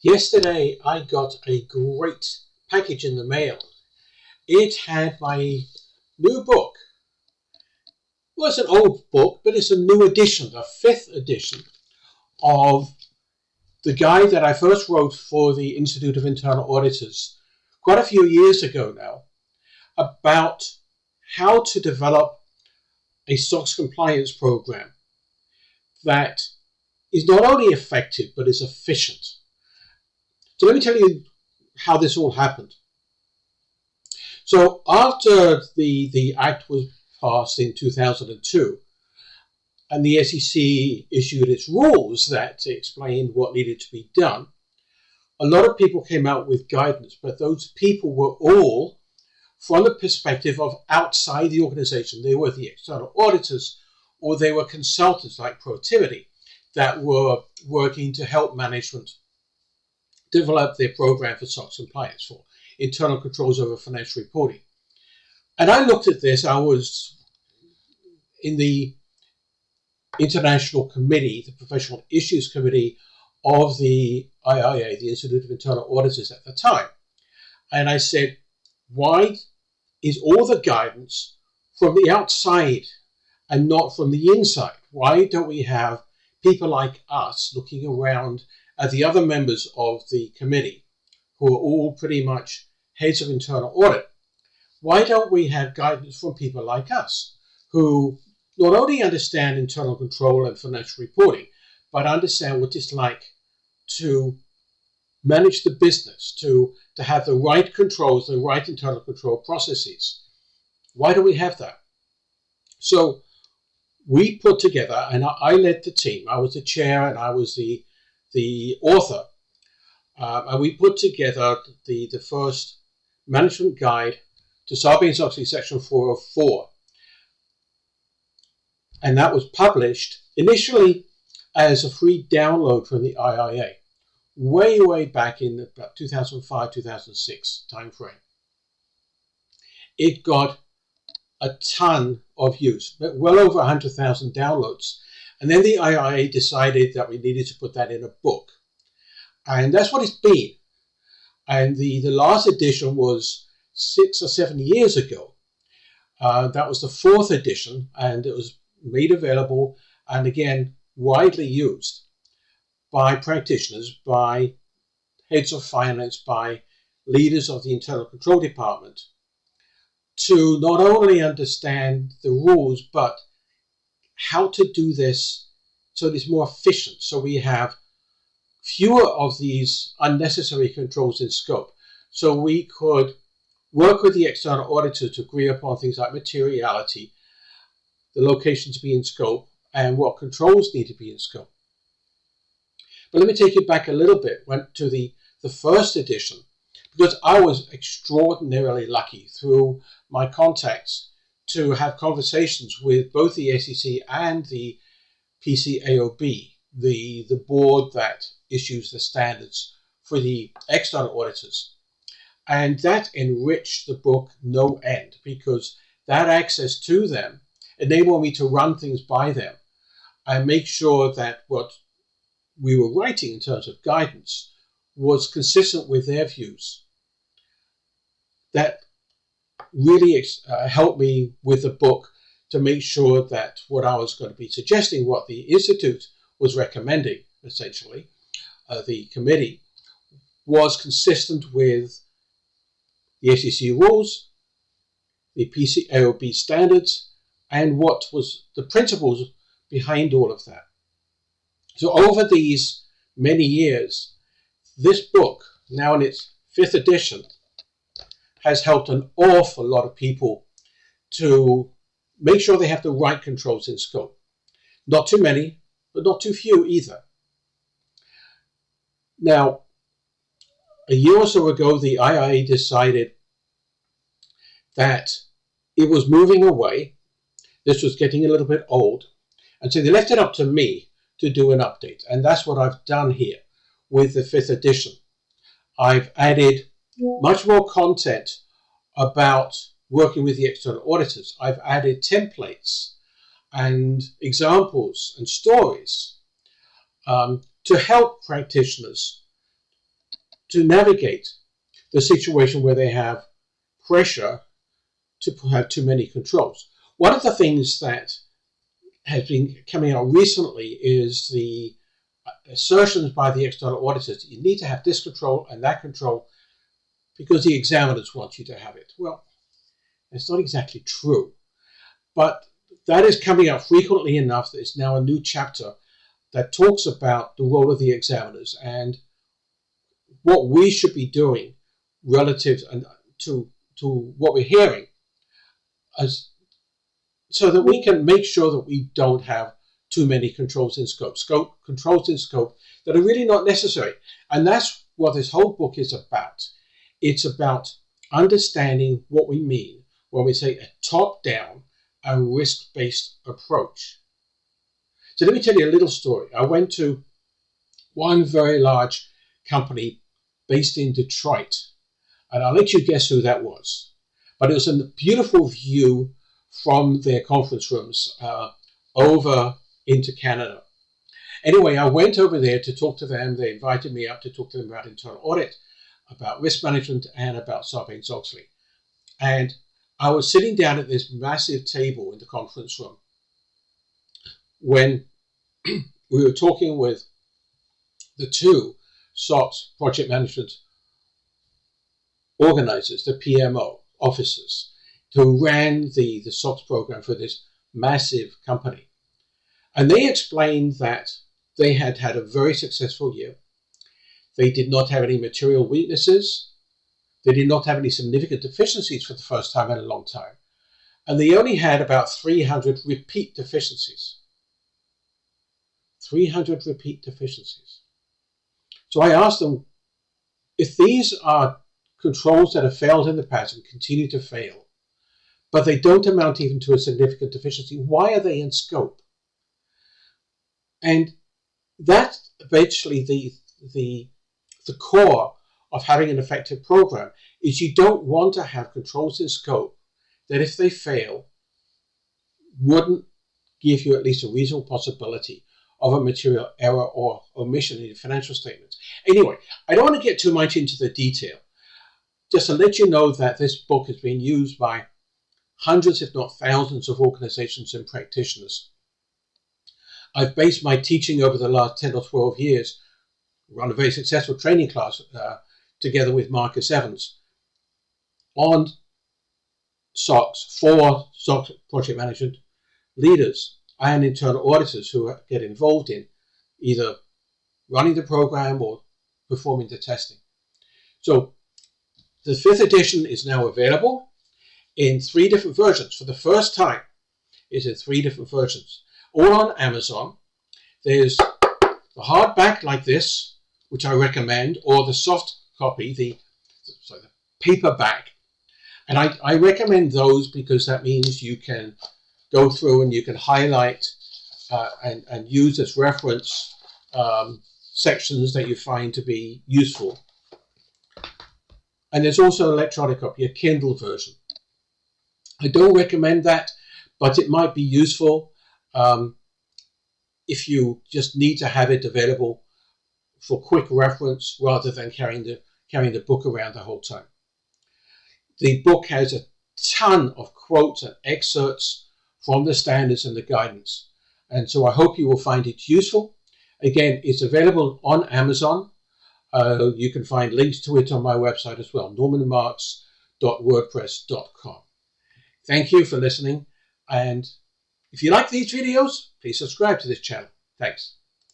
Yesterday, I got a great package in the mail. It had my new book. Well, it's an old book, but it's a new edition, the 5th edition of the guide that I first wrote for the Institute of Internal Auditors quite a few years ago now, about how to develop a SOX compliance program that is not only effective, but is efficient. So let me tell you how this all happened. So after the Act was passed in 2002, and the SEC issued its rules that explained what needed to be done, a lot of people came out with guidance, but those people were all from the perspective of outside the organization. They were the external auditors, or they were consultants like Protivity that were working to help management develop their program for SOX compliance, for internal controls over financial reporting. And I looked at this. I was in the International Committee, the Professional Issues Committee of the IIA, the Institute of Internal Auditors at the time. And I said, why is all the guidance from the outside and not from the inside? Why don't we have people like us looking around at the other members of the committee, who are all pretty much heads of internal audit? Why don't we have guidance from people like us, who not only understand internal control and financial reporting, but understand what it's like to manage the business, to have the right controls, the right internal control processes? Why do we have that? So we put together, and I led the team. I was the chair and I was the author. And we put together the first management guide to Sarbanes-Oxley Section 404. And that was published initially as a free download from the IIA, way back in about 2005, 2006 timeframe. It got a ton of use, well over 100,000 downloads. And then the IIA decided that we needed to put that in a book. And that's what it's been. And the last edition was 6 or 7 years ago. That was the 4th edition, and it was made available and again widely used by practitioners, by heads of finance, by leaders of the internal control department, to not only understand the rules, but how to do this so that it's more efficient, so we have fewer of these unnecessary controls in scope, so we could work with the external auditor to agree upon things like materiality, the location to be in scope, and what controls need to be in scope. But let me take you back a little bit, went to the first edition, because I was extraordinarily lucky through my contacts to have conversations with both the SEC and the PCAOB, the board that issues the standards for the external auditors. And that enriched the book no end, because that access to them enabled me to run things by them and make sure that what we were writing in terms of guidance was consistent with their views. That really helped me with the book to make sure that what I was going to be suggesting, what the Institute was recommending, essentially, the committee, was consistent with the SEC rules, the PCAOB standards, and what was the principles behind all of that. So over these many years, this book, now in its 5th edition, has helped an awful lot of people to make sure they have the right controls in scope. Not too many, but not too few either. Now, a year or so ago, the IIA decided that it was moving away. This was getting a little bit old. And so they left it up to me to do an update. And that's what I've done here with the 5th edition. I've added much more content about working with the external auditors. I've added templates and examples and stories to help practitioners to navigate the situation where they have pressure to have too many controls. One of the things that has been coming out recently is the assertions by the external auditors that you need to have this control and that control because the examiners want you to have it. Well, it's not exactly true, but that is coming up frequently enough that it's now a new chapter that talks about the role of the examiners and what we should be doing relative to what we're hearing, so that we can make sure that we don't have too many controls in scope that are really not necessary. And that's what this whole book is about. It's about understanding what we mean when we say a top-down and risk-based approach. So let me tell you a little story. I went to one very large company based in Detroit, and I'll let you guess who that was. But it was a beautiful view from their conference rooms over into Canada. Anyway, I went over there to talk to them. They invited me up to talk to them about internal audit, about risk management, and about Sarbanes-Oxley. And I was sitting down at this massive table in the conference room when we were talking with the two SOX project management organizers, the PMO officers, who ran the SOX program for this massive company. And they explained that they had had a very successful year. They did not have any material weaknesses. They did not have any significant deficiencies for the first time in a long time. And they only had about 300 repeat deficiencies. 300 repeat deficiencies. So I asked them, if these are controls that have failed in the past and continue to fail, but they don't amount even to a significant deficiency, why are they in scope? And that's eventually the core of having an effective program, is you don't want to have controls in scope that, if they fail, wouldn't give you at least a reasonable possibility of a material error or omission in your financial statements. Anyway, I don't want to get too much into the detail. Just to let you know that this book has been used by hundreds, if not thousands, of organizations and practitioners. I've based my teaching over the last 10 or 12 years, run a very successful training class together with Marcus Evans on SOX for SOX project management leaders and internal auditors who get involved in either running the program or performing the testing. So the 5th edition is now available in 3 different versions. For the first time, it's in 3 different versions, all on Amazon. There's the hardback like this, which I recommend, or the soft copy, the paperback. And I recommend those because that means you can go through and you can highlight and use as reference sections that you find to be useful. And there's also an electronic copy, a Kindle version. I don't recommend that, but it might be useful if you just need to have it available for quick reference rather than carrying the book around the whole time. The book has a ton of quotes and excerpts from the standards and the guidance. And so I hope you will find it useful. Again, it's available on Amazon. You can find links to it on my website as well, normanmarks.wordpress.com. Thank you for listening. And if you like these videos, please subscribe to this channel. Thanks.